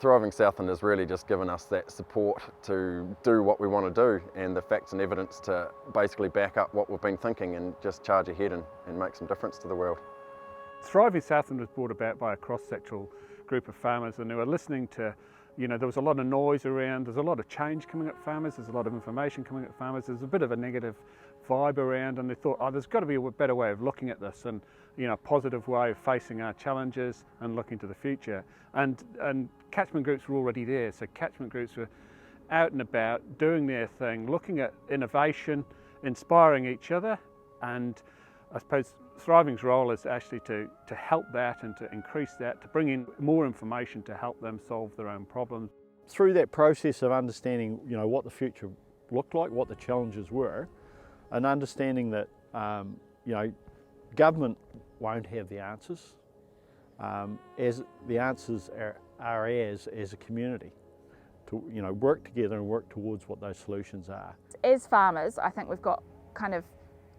Thriving Southland has really just given us that support to do what we want to do, and the facts and evidence to basically back up what we've been thinking and just charge ahead and make some difference to the world. Thriving Southland was brought about by a cross-sectional group of farmers, and they were listening to, there was a lot of noise around, there's a lot of change coming at farmers, there's a lot of information coming at farmers, there's a bit of a negative vibe around, and they thought, there's got to be a better way of looking at this, and a positive way of facing our challenges and looking to the future. And Catchment Groups were already there, so Catchment Groups were out and about doing their thing, looking at innovation, inspiring each other, and I suppose Thriving's role is actually to help that and to increase that, to bring in more information to help them solve their own problems. Through that process of understanding, what the future looked like, what the challenges were, and understanding that, government won't have the answers, as the answers are as a community, to work together and work towards what those solutions are. As farmers, I think we've got kind of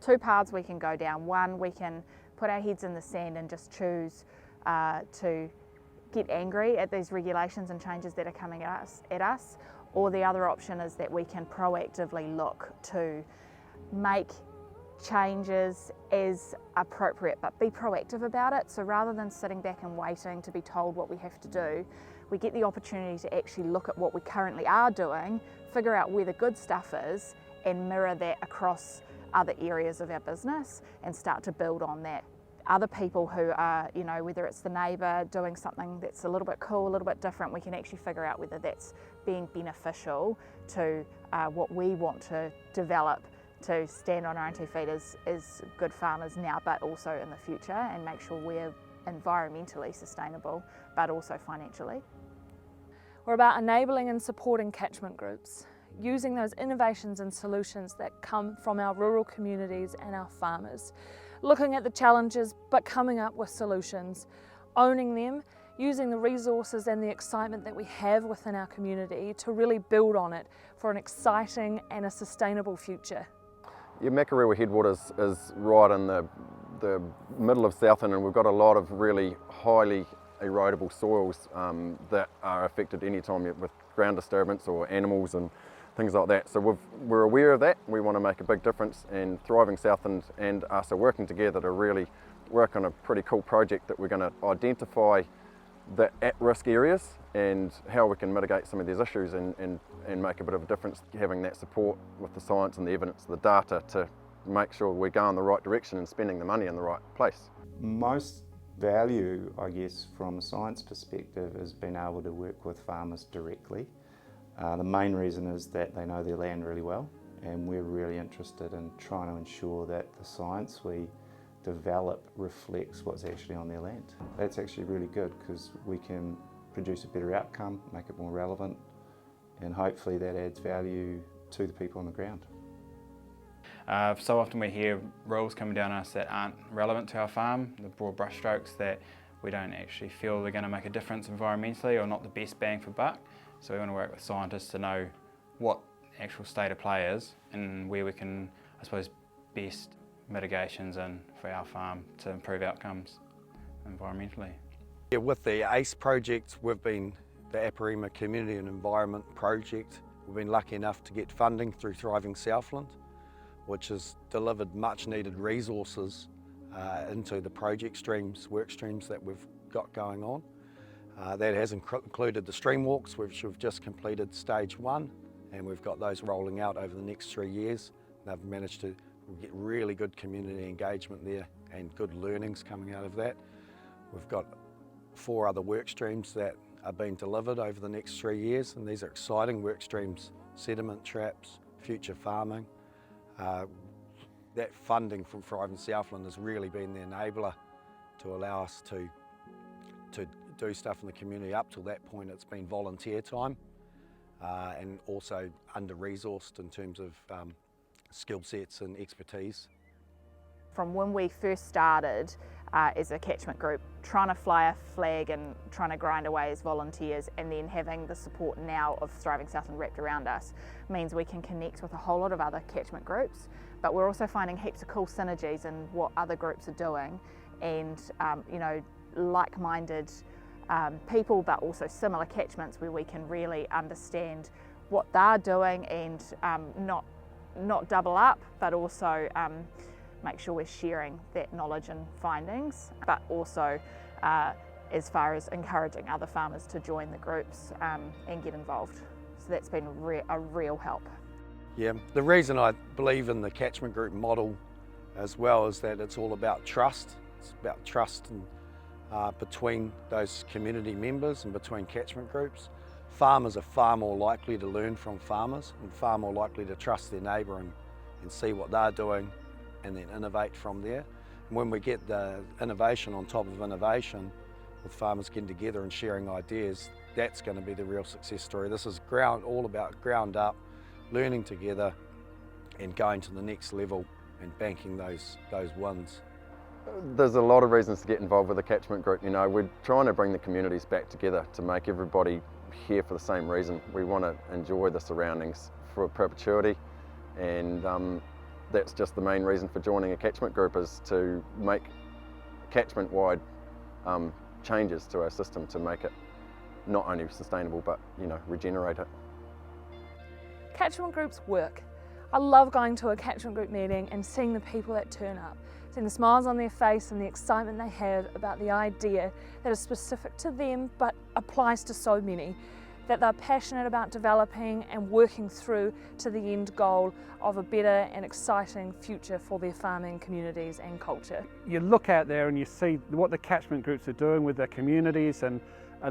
two paths we can go down. One, we can put our heads in the sand and just choose to get angry at these regulations and changes that are coming at us, or the other option is that we can proactively look to make changes as appropriate, but be proactive about it. So rather than sitting back and waiting to be told what we have to do, we get the opportunity to actually look at what we currently are doing, figure out where the good stuff is, and mirror that across other areas of our business and start to build on that. Other people who are, whether it's the neighbour doing something that's a little bit cool, a little bit different, we can actually figure out whether that's being beneficial to what we want to develop to stand on our own 2 feet as good farmers now, but also in the future, and make sure we're environmentally sustainable, but also financially. We're about enabling and supporting catchment groups, using those innovations and solutions that come from our rural communities and our farmers, looking at the challenges but coming up with solutions, owning them, using the resources and the excitement that we have within our community to really build on it for an exciting and a sustainable future. Yeah, Makarowa Headwaters is right in the middle of Southland, and we've got a lot of really highly erodible soils that are affected anytime with ground disturbance or animals and things like that. So we're aware of that. We want to make a big difference, and Thriving Southland and us are working together to really work on a pretty cool project that we're going to identify the at-risk areas and how we can mitigate some of these issues and make a bit of a difference, having that support with the science and the evidence, the data, to make sure we go in the right direction and spending the money in the right place. Most value, I guess, from a science perspective is being able to work with farmers directly. The main reason is that they know their land really well, and we're really interested in trying to ensure that the science we develop reflects what's actually on their land. That's actually really good because we can produce a better outcome, make it more relevant, and hopefully that adds value to the people on the ground. So often we hear rules coming down us that aren't relevant to our farm, the broad brushstrokes that we don't actually feel they're going to make a difference environmentally or not the best bang for buck. So we want to work with scientists to know what the actual state of play is and where we can, I suppose, best mitigations in for our farm to improve outcomes environmentally. Yeah, with the ACE project, we've been the Aparima Community and Environment Project. We've been lucky enough to get funding through Thriving Southland, which has delivered much needed resources into the project streams, work streams that we've got going on. That has included the stream walks, which we've just completed stage 1, and we've got those rolling out over the next 3 years. They've managed to get really good community engagement there and good learnings coming out of that. We've got 4 other work streams that are being delivered over the next 3 years, and these are exciting work streams: sediment traps, future farming. That funding from Thriving Southland has really been the enabler to allow us to do stuff in the community. Up till that point it's been volunteer time and also under-resourced in terms of skill sets and expertise. From when we first started as a catchment group, trying to fly a flag and trying to grind away as volunteers, and then having the support now of Thriving Southland wrapped around us, means we can connect with a whole lot of other catchment groups, but we're also finding heaps of cool synergies in what other groups are doing, and like-minded people, but also similar catchments where we can really understand what they're doing and not double up, but also make sure we're sharing that knowledge and findings, but also as far as encouraging other farmers to join the groups and get involved. So that's been a real help. Yeah, the reason I believe in the catchment group model as well is that it's all about trust. It's about trust between those community members and between catchment groups. Farmers are far more likely to learn from farmers and far more likely to trust their neighbour and see what they're doing and then innovate from there. And when we get the innovation on top of innovation, with farmers getting together and sharing ideas, that's going to be the real success story. This is all about ground up, learning together and going to the next level and banking those wins. There's a lot of reasons to get involved with the catchment group. You know, we're trying to bring the communities back together to make everybody here for the same reason. We want to enjoy the surroundings for perpetuity, and that's just the main reason for joining a catchment group, is to make catchment-wide changes to our system to make it not only sustainable but, you know, regenerate it. Catchment groups work. I love going to a catchment group meeting and seeing the people that turn up, seeing the smiles on their face and the excitement they have about the idea that is specific to them but applies to so many, that they're passionate about developing and working through to the end goal of a better and exciting future for their farming communities and culture. You look out there and you see what the catchment groups are doing with their communities and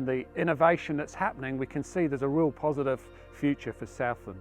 the innovation that's happening. We can see there's a real positive future for Southland.